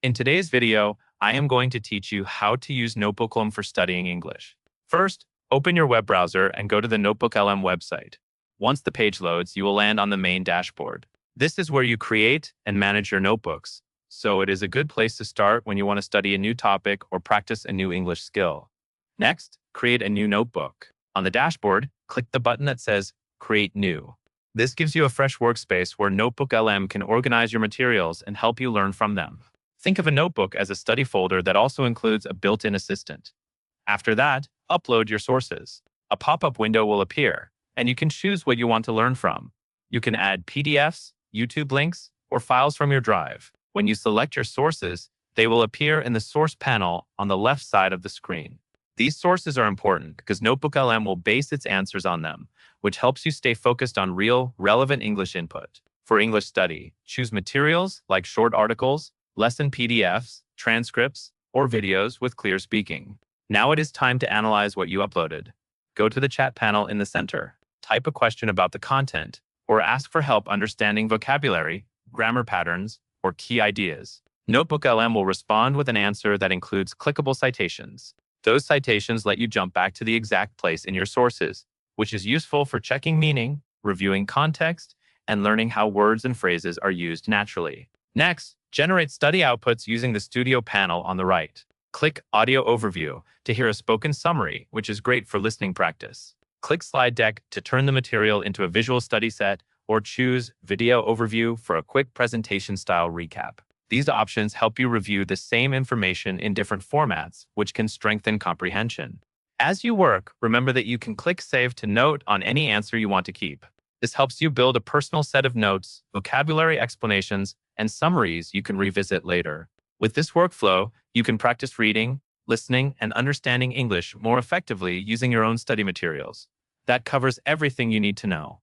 In today's video, I am going to teach you how to use Notebooklm for studying English. First, open your web browser and go to the Notebooklm website. Once the page loads, you will land on the main dashboard. This is where you create and manage your notebooks, so it is a good place to start when you want to study a new topic or practice a new English skill. Next, create a new notebook. On the dashboard, click the button that says Create New. This gives you a fresh workspace where Notebooklm can organize your materials and help you learn from them. Think of a notebook as a study folder that also includes a built-in assistant. After that, upload your sources. A pop-up window will appear, and you can choose what you want to learn from. You can add PDFs, YouTube links, or files from your drive. When you select your sources, they will appear in the source panel on the left side of the screen. These sources are important because Notebooklm will base its answers on them, which helps you stay focused on real, relevant English input. For English study, choose materials like short articles, lesson PDFs, transcripts, or videos with clear speaking. Now it is time to analyze what you uploaded. Go to the chat panel in the center, type a question about the content, or ask for help understanding vocabulary, grammar patterns, or key ideas. Notebooklm will respond with an answer that includes clickable citations. Those citations let you jump back to the exact place in your sources, which is useful for checking meaning, reviewing context, and learning how words and phrases are used naturally. Next, generate study outputs using the Studio panel on the right. Click Audio Overview to hear a spoken summary, which is great for listening practice. Click Slide Deck to turn the material into a visual study set, or choose Video Overview for a quick presentation-style recap. These options help you review the same information in different formats, which can strengthen comprehension. As you work, remember that you can click Save to note on any answer you want to keep. This helps you build a personal set of notes, vocabulary explanations, and summaries you can revisit later. With this workflow, you can practice reading, listening, and understanding English more effectively using your own study materials. That covers everything you need to know.